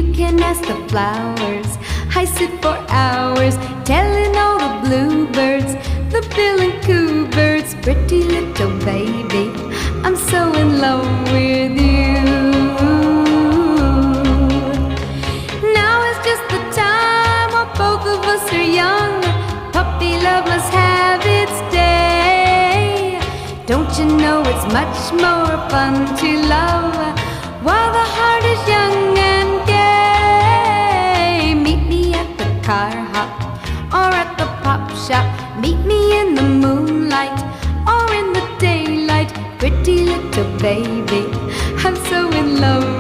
You can ask the flowers. I sit for hours telling all the bluebirds, the bill and coo birds, pretty little baby, I'm so in love with you. Now is just the time while both of us are young. Puppy love must have its day. Don't you know it's much more fun to love while the heart is young and gay? Meet me at the car hop or at the pop shop. Meet me in the moonlight or in the daylight. Pretty little baby, I'm so in love